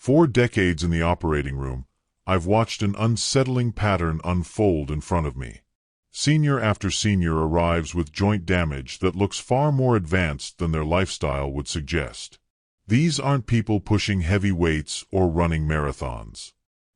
4 decades in the operating room, I've watched an unsettling pattern unfold in front of me. Senior after senior arrives with joint damage that looks far more advanced than their lifestyle would suggest. These aren't people pushing heavy weights or running marathons.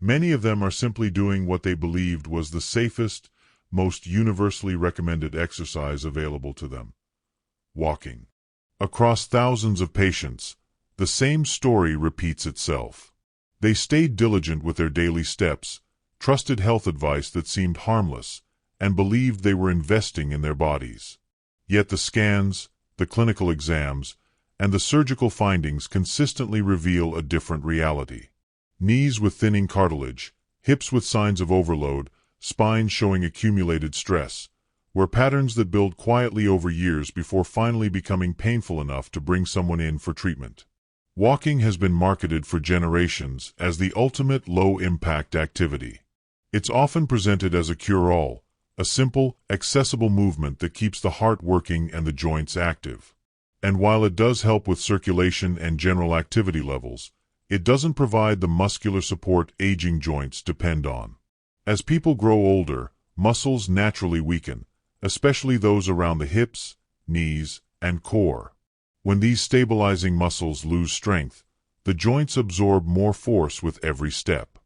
Many of them are simply doing what they believed was the safest, most universally recommended exercise available to them: walking. Across thousands of patients, the same story repeats itself. They stayed diligent with their daily steps, trusted health advice that seemed harmless, and believed they were investing in their bodies. Yet the scans, the clinical exams, and the surgical findings consistently reveal a different reality. Knees with thinning cartilage, hips with signs of overload, spines showing accumulated stress, were patterns that build quietly over years before finally becoming painful enough to bring someone in for treatment. Walking has been marketed for generations as the ultimate low-impact activity. It's often presented as a cure-all, a simple, accessible movement that keeps the heart working and the joints active. And while it does help with circulation and general activity levels, it doesn't provide the muscular support aging joints depend on. As people grow older, muscles naturally weaken, especially those around the hips, knees, and core. When these stabilizing muscles lose strength, the joints absorb more force with every step.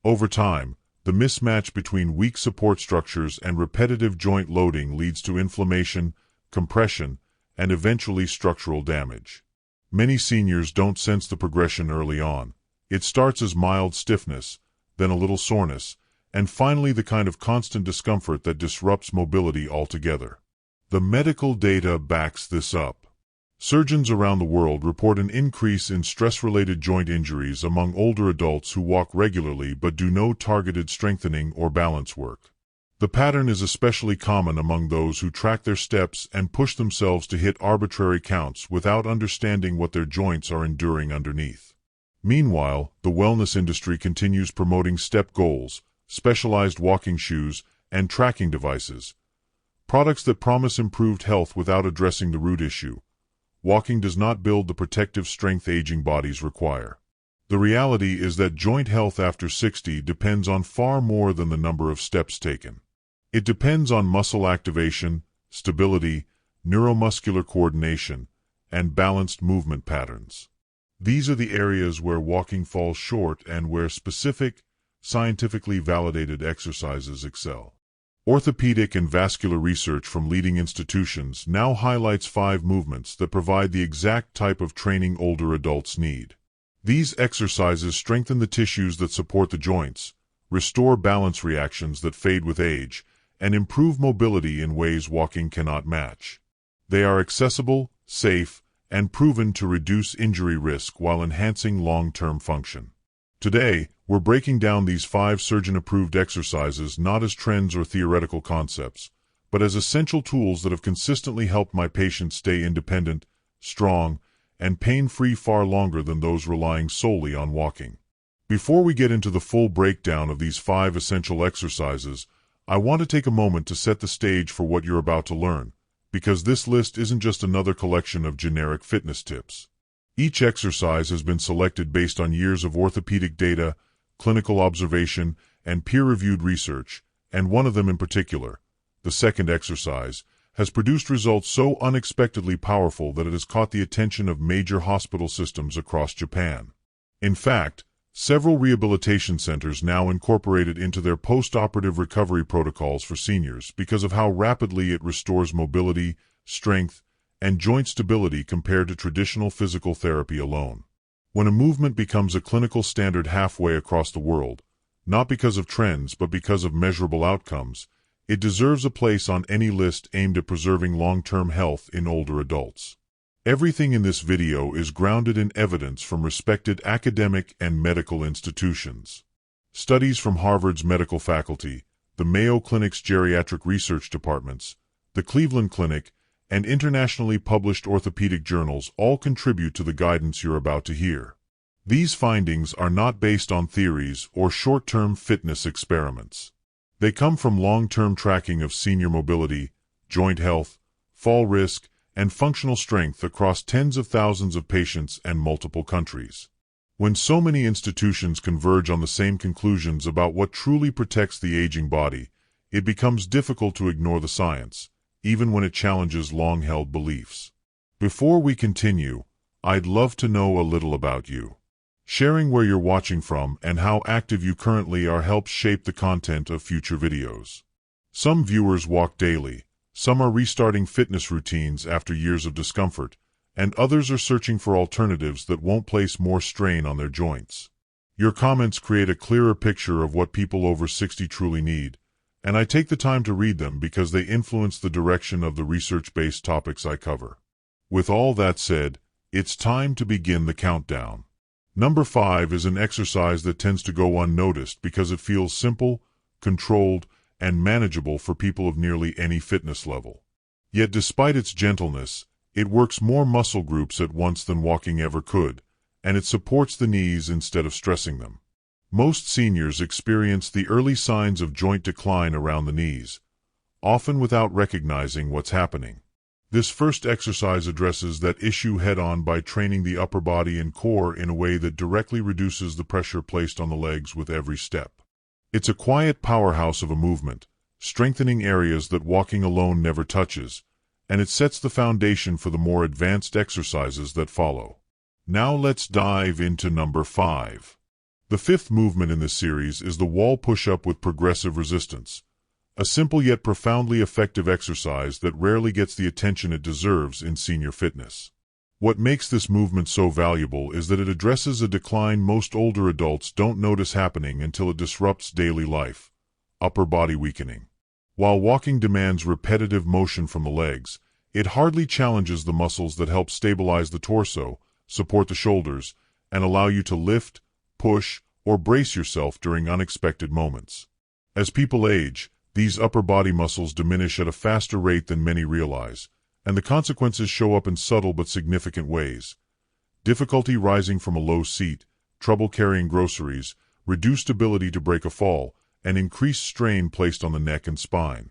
Over time, the mismatch between weak support structures and repetitive joint loading leads to inflammation, compression, and eventually structural damage. Many seniors don't sense the progression early on. It starts as mild stiffness, then a little soreness, and finally the kind of constant discomfort that disrupts mobility altogether. The medical data backs this up. Surgeons around the world report an increase in stress-related joint injuries among older adults who walk regularly but do no targeted strengthening or balance work. The pattern is especially common among those who track their steps and push themselves to hit arbitrary counts without understanding what their joints are enduring underneath. Meanwhile, the wellness industry continues promoting step goals, specialized walking shoes, and tracking devices, products that promise improved health without addressing the root issue. Walking does not build the protective strength aging bodies require. The reality is that joint health after 60 depends on far more than the number of steps taken. It depends on muscle activation, stability, neuromuscular coordination, and balanced movement patterns. These are the areas where walking falls short and where specific, scientifically validated exercises excel. Orthopedic and vascular research from leading institutions now highlights 5 movements that provide the exact type of training older adults need. These exercises strengthen the tissues that support the joints, restore balance reactions that fade with age, and improve mobility in ways walking cannot match. They are accessible, safe, and proven to reduce injury risk while enhancing long-term function. Today, we're breaking down these 5 surgeon-approved exercises not as trends or theoretical concepts, but as essential tools that have consistently helped my patients stay independent, strong, and pain-free far longer than those relying solely on walking. Before we get into the full breakdown of these 5 essential exercises, I want to take a moment to set the stage for what you're about to learn, because this list isn't just another collection of generic fitness tips. Each exercise has been selected based on years of orthopedic data, clinical observation, and peer-reviewed research, and one of them in particular, the second exercise, has produced results so unexpectedly powerful that it has caught the attention of major hospital systems across Japan. In fact, several rehabilitation centers now incorporate it into their post-operative recovery protocols for seniors because of how rapidly it restores mobility, strength, and joint stability compared to traditional physical therapy alone. When a movement becomes a clinical standard halfway across the world, not because of trends but because of measurable outcomes, it deserves a place on any list aimed at preserving long-term health in older adults. Everything in this video is grounded in evidence from respected academic and medical institutions. Studies from Harvard's medical faculty, the Mayo Clinic's geriatric research departments, the Cleveland Clinic, and internationally published orthopedic journals all contribute to the guidance you're about to hear. These findings are not based on theories or short-term fitness experiments. They come from long-term tracking of senior mobility, joint health, fall risk, and functional strength across tens of thousands of patients and multiple countries. When so many institutions converge on the same conclusions about what truly protects the aging body, it becomes difficult to ignore the science, even when it challenges long-held beliefs. Before we continue, I'd love to know a little about you. Sharing where you're watching from and how active you currently are helps shape the content of future videos. Some viewers walk daily, some are restarting fitness routines after years of discomfort, and others are searching for alternatives that won't place more strain on their joints. Your comments create a clearer picture of what people over 60 truly need, and I take the time to read them because they influence the direction of the research-based topics I cover. With all that said, it's time to begin the countdown. Number 5 is an exercise that tends to go unnoticed because it feels simple, controlled, and manageable for people of nearly any fitness level. Yet despite its gentleness, it works more muscle groups at once than walking ever could, and it supports the knees instead of stressing them. Most seniors experience the early signs of joint decline around the knees, often without recognizing what's happening. This first exercise addresses that issue head-on by training the upper body and core in a way that directly reduces the pressure placed on the legs with every step. It's a quiet powerhouse of a movement, strengthening areas that walking alone never touches, and it sets the foundation for the more advanced exercises that follow. Now let's dive into number 5. The fifth movement in this series is the wall push-up with progressive resistance, a simple yet profoundly effective exercise that rarely gets the attention it deserves in senior fitness. What makes this movement so valuable is that it addresses a decline most older adults don't notice happening until it disrupts daily life: upper body weakening. While walking demands repetitive motion from the legs, it hardly challenges the muscles that help stabilize the torso, support the shoulders, and allow you to lift, push, or brace yourself during unexpected moments. As people age, these upper body muscles diminish at a faster rate than many realize, and the consequences show up in subtle but significant ways: difficulty rising from a low seat, trouble carrying groceries, reduced ability to break a fall, and increased strain placed on the neck and spine.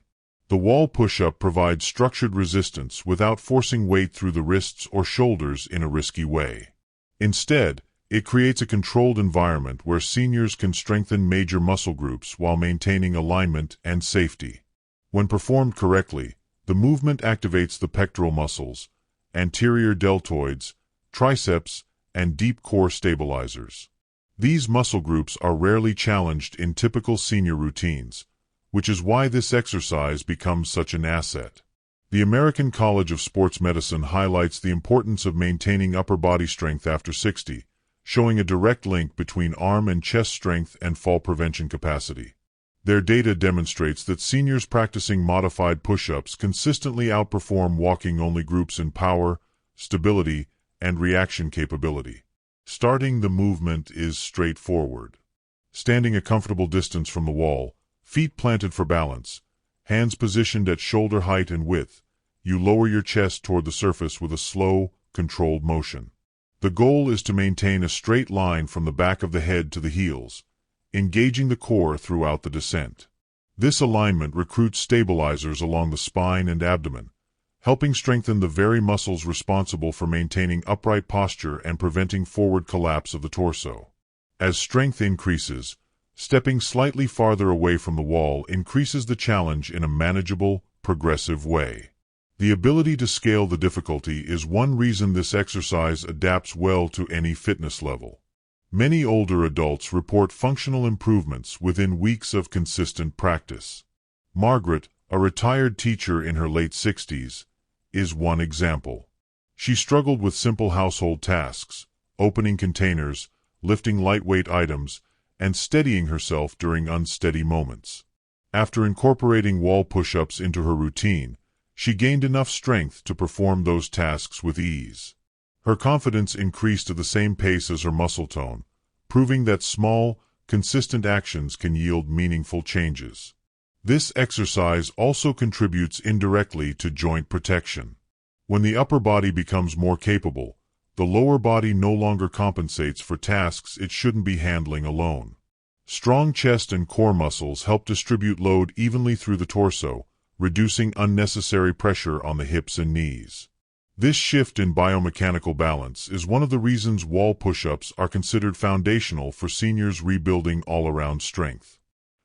The wall push-up provides structured resistance without forcing weight through the wrists or shoulders in a risky way. Instead, it creates a controlled environment where seniors can strengthen major muscle groups while maintaining alignment and safety. When performed correctly, the movement activates the pectoral muscles, anterior deltoids, triceps, and deep core stabilizers. These muscle groups are rarely challenged in typical senior routines, which is why this exercise becomes such an asset. The American College of Sports Medicine highlights the importance of maintaining upper body strength after 60, showing a direct link between arm and chest strength and fall prevention capacity. Their data demonstrates that seniors practicing modified push-ups consistently outperform walking-only groups in power, stability, and reaction capability. Starting the movement is straightforward. Standing a comfortable distance from the wall, feet planted for balance, hands positioned at shoulder height and width, you lower your chest toward the surface with a slow, controlled motion. The goal is to maintain a straight line from the back of the head to the heels, engaging the core throughout the descent. This alignment recruits stabilizers along the spine and abdomen, helping strengthen the very muscles responsible for maintaining upright posture and preventing forward collapse of the torso. As strength increases, stepping slightly farther away from the wall increases the challenge in a manageable, progressive way. The ability to scale the difficulty is one reason this exercise adapts well to any fitness level. Many older adults report functional improvements within weeks of consistent practice. Margaret, a retired teacher in her late 60s, is one example. She struggled with simple household tasks, opening containers, lifting lightweight items, and steadying herself during unsteady moments. After incorporating wall push-ups into her routine, she gained enough strength to perform those tasks with ease. Her confidence increased at the same pace as her muscle tone, proving that small, consistent actions can yield meaningful changes. This exercise also contributes indirectly to joint protection. When the upper body becomes more capable, the lower body no longer compensates for tasks it shouldn't be handling alone. Strong chest and core muscles help distribute load evenly through the torso, reducing unnecessary pressure on the hips and knees. This shift in biomechanical balance is one of the reasons wall push-ups are considered foundational for seniors rebuilding all-around strength.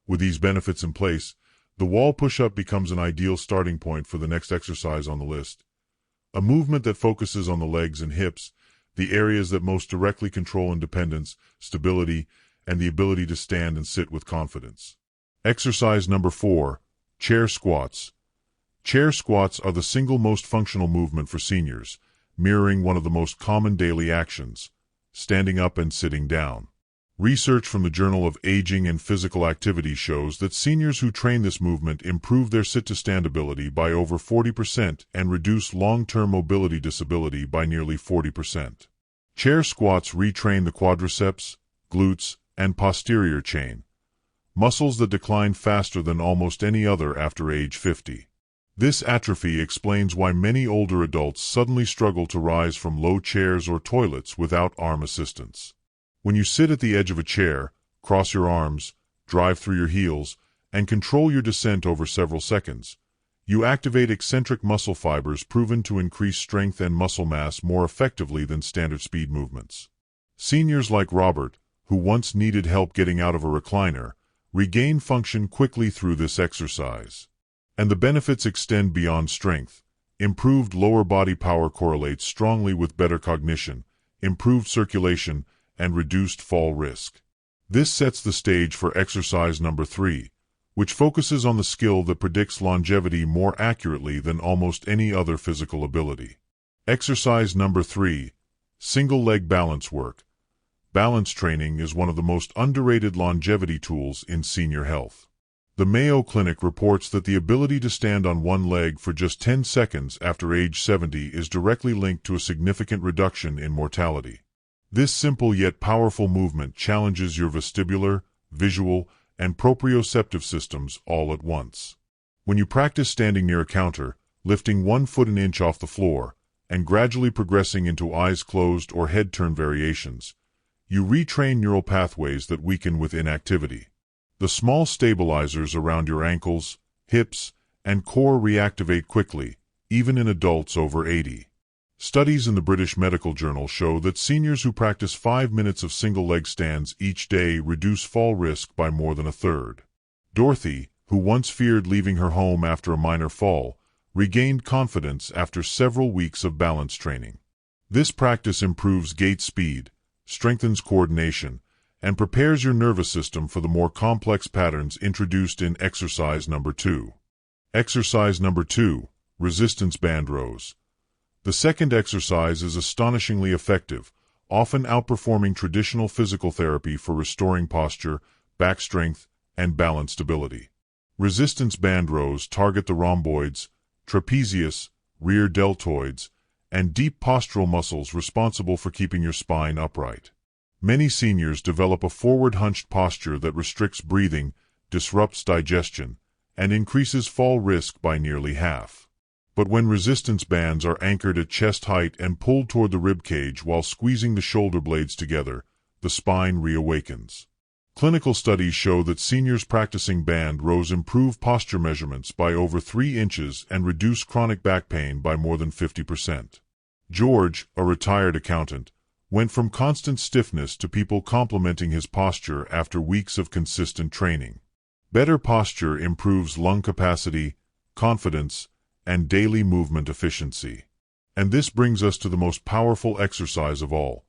With these benefits in place, the wall push-up becomes an ideal starting point for the next exercise on the list. A movement that focuses on the legs and hips, the areas that most directly control independence, stability, and the ability to stand and sit with confidence. Exercise number 4, chair squats. Chair squats are the single most functional movement for seniors, mirroring one of the most common daily actions, standing up and sitting down. Research from the Journal of Aging and Physical Activity shows that seniors who train this movement improve their sit-to-stand ability by over 40% and reduce long-term mobility disability by nearly 40%. Chair squats retrain the quadriceps, glutes, and posterior chain, muscles that decline faster than almost any other after age 50. This atrophy explains why many older adults suddenly struggle to rise from low chairs or toilets without arm assistance. When you sit at the edge of a chair, cross your arms, drive through your heels, and control your descent over several seconds, you activate eccentric muscle fibers proven to increase strength and muscle mass more effectively than standard speed movements. Seniors like Robert, who once needed help getting out of a recliner, regain function quickly through this exercise. And the benefits extend beyond strength. Improved lower body power correlates strongly with better cognition, improved circulation, and reduced fall risk. This sets the stage for exercise number 3, which focuses on the skill that predicts longevity more accurately than almost any other physical ability. Exercise number 3, single leg balance work. Balance training is one of the most underrated longevity tools in senior health. The Mayo Clinic reports that the ability to stand on one leg for just 10 seconds after age 70 is directly linked to a significant reduction in mortality. This simple yet powerful movement challenges your vestibular, visual, and proprioceptive systems all at once. When you practice standing near a counter, lifting 1 foot an inch off the floor, and gradually progressing into eyes closed or head turn variations, you retrain neural pathways that weaken with inactivity. The small stabilizers around your ankles, hips, and core reactivate quickly, even in adults over 80. Studies in the British Medical Journal show that seniors who practice 5 minutes of single-leg stands each day reduce fall risk by more than a third. Dorothy, who once feared leaving her home after a minor fall, regained confidence after several weeks of balance training. This practice improves gait speed, strengthens coordination, and prepares your nervous system for the more complex patterns introduced in exercise number 2. Exercise number 2, resistance band rows. The second exercise is astonishingly effective, often outperforming traditional physical therapy for restoring posture, back strength, and balance stability. Resistance band rows target the rhomboids, trapezius, rear deltoids, and deep postural muscles responsible for keeping your spine upright. Many seniors develop a forward-hunched posture that restricts breathing, disrupts digestion, and increases fall risk by nearly half. But when resistance bands are anchored at chest height and pulled toward the rib cage while squeezing the shoulder blades together, the spine reawakens. Clinical studies show that seniors practicing band rows improve posture measurements by over 3 inches and reduce chronic back pain by more than 50%. George, a retired accountant, went from constant stiffness to people complimenting his posture after weeks of consistent training. Better posture improves lung capacity, confidence, and daily movement efficiency. And this brings us to the most powerful exercise of all,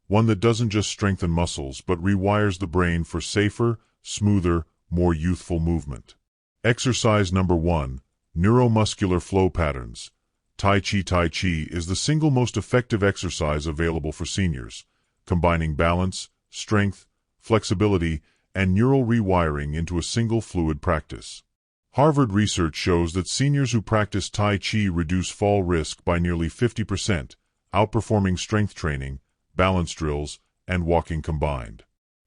one that doesn't just strengthen muscles but rewires the brain for safer, smoother, more youthful movement. Exercise number 1, neuromuscular flow patterns. Tai Chi is the single most effective exercise available for seniors, combining balance, strength, flexibility, and neural rewiring into a single fluid practice. Harvard research shows that seniors who practice Tai Chi reduce fall risk by nearly 50%, outperforming strength training, balance drills, and walking combined.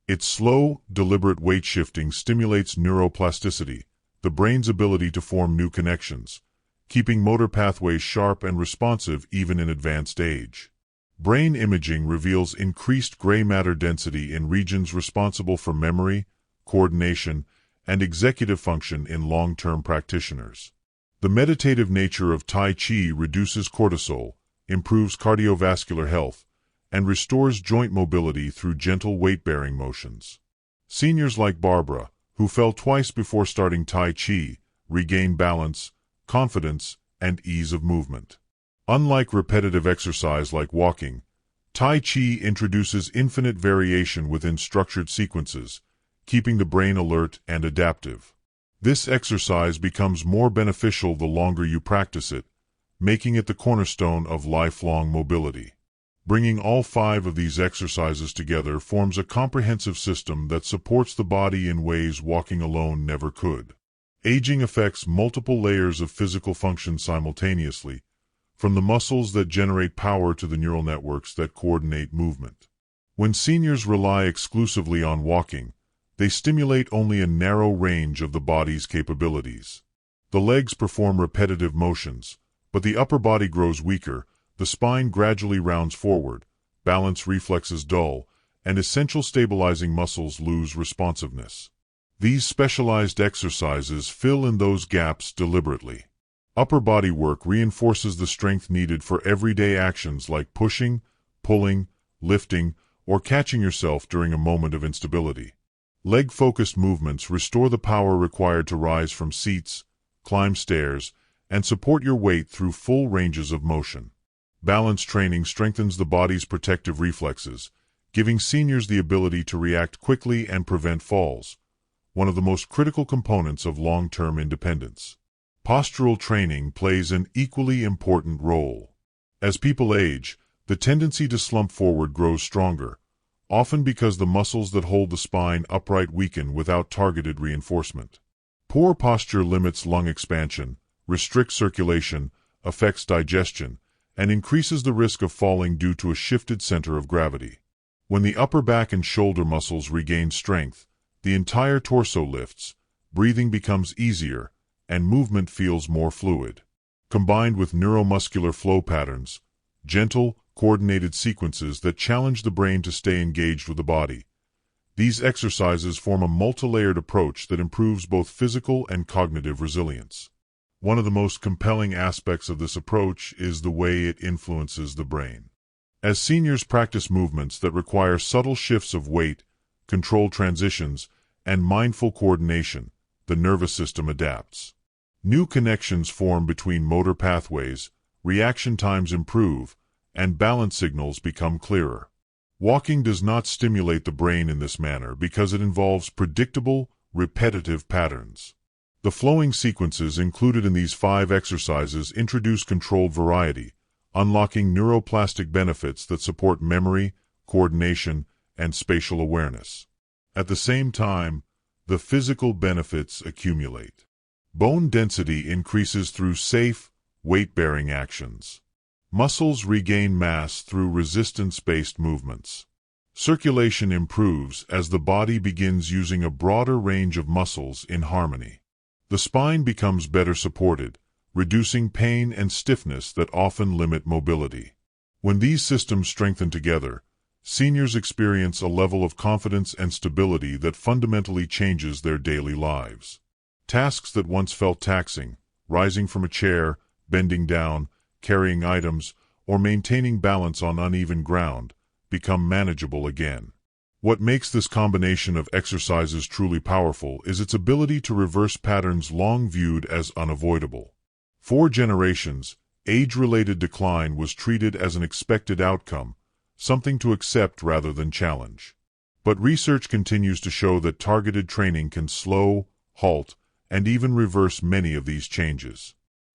Its slow, deliberate weight shifting stimulates neuroplasticity, the brain's ability to form new connections, keeping motor pathways sharp and responsive even in advanced age. Brain imaging reveals increased gray matter density in regions responsible for memory, coordination, and executive function in long-term practitioners. The meditative nature of Tai Chi reduces cortisol, improves cardiovascular health, and restores joint mobility through gentle weight-bearing motions. Seniors like Barbara, who fell twice before starting Tai Chi, regain balance, confidence, and ease of movement. Unlike repetitive exercise like walking, Tai Chi introduces infinite variation within structured sequences, keeping the brain alert and adaptive. This exercise becomes more beneficial the longer you practice it, making it the cornerstone of lifelong mobility. Bringing all 5 of these exercises together forms a comprehensive system that supports the body in ways walking alone never could. Aging affects multiple layers of physical function simultaneously, from the muscles that generate power to the neural networks that coordinate movement. When seniors rely exclusively on walking, they stimulate only a narrow range of the body's capabilities. The legs perform repetitive motions, but the upper body grows weaker, the spine gradually rounds forward, balance reflexes dull, and essential stabilizing muscles lose responsiveness. These specialized exercises fill in those gaps deliberately. Upper body work reinforces the strength needed for everyday actions like pushing, pulling, lifting, or catching yourself during a moment of instability. Leg-focused movements restore the power required to rise from seats, climb stairs, and support your weight through full ranges of motion. Balance training strengthens the body's protective reflexes, giving seniors the ability to react quickly and prevent falls, one of the most critical components of long-term independence. Postural training plays an equally important role. As people age, the tendency to slump forward grows stronger, often because the muscles that hold the spine upright weaken without targeted reinforcement. Poor posture limits lung expansion, restricts circulation, affects digestion, and increases the risk of falling due to a shifted center of gravity. When the upper back and shoulder muscles regain strength, the entire torso lifts, breathing becomes easier, and movement feels more fluid. Combined with neuromuscular flow patterns, gentle, coordinated sequences that challenge the brain to stay engaged with the body, these exercises form a multi-layered approach that improves both physical and cognitive resilience. One of the most compelling aspects of this approach is the way it influences the brain. As seniors practice movements that require subtle shifts of weight, controlled transitions, and mindful coordination, the nervous system adapts. New connections form between motor pathways, reaction times improve, and balance signals become clearer. Walking does not stimulate the brain in this manner because it involves predictable, repetitive patterns. The flowing sequences included in these 5 exercises introduce controlled variety, unlocking neuroplastic benefits that support memory, coordination, and spatial awareness. At the same time, the physical benefits accumulate. Bone density increases through safe, weight-bearing actions. Muscles regain mass through resistance-based movements. Circulation improves as the body begins using a broader range of muscles in harmony. The spine becomes better supported, reducing pain and stiffness that often limit mobility. When these systems strengthen together, seniors experience a level of confidence and stability that fundamentally changes their daily lives. Tasks that once felt taxing, rising from a chair, bending down, carrying items, or maintaining balance on uneven ground, become manageable again. What makes this combination of exercises truly powerful is its ability to reverse patterns long viewed as unavoidable. For generations, age-related decline was treated as an expected outcome, something to accept rather than challenge. But research continues to show that targeted training can slow, halt, and even reverse many of these changes.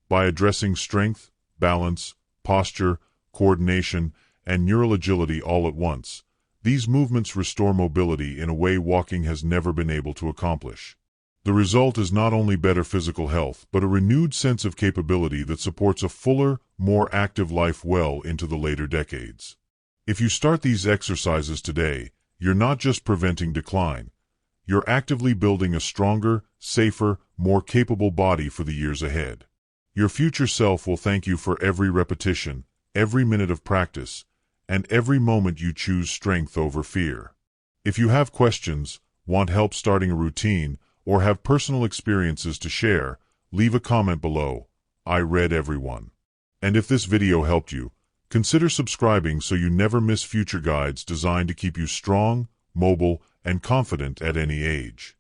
By addressing strength, balance, posture, coordination, and neural agility all at once, these movements restore mobility in a way walking has never been able to accomplish. The result is not only better physical health, but a renewed sense of capability that supports a fuller, more active life well into the later decades. If you start these exercises today, you're not just preventing decline, you're actively building a stronger, safer, more capable body for the years ahead. Your future self will thank you for every repetition, every minute of practice, and every moment you choose strength over fear. If you have questions, want help starting a routine, or have personal experiences to share, leave a comment below. I read everyone. And if this video helped you, Consider subscribing so you never miss future guides designed to keep you strong, mobile, and confident at any age.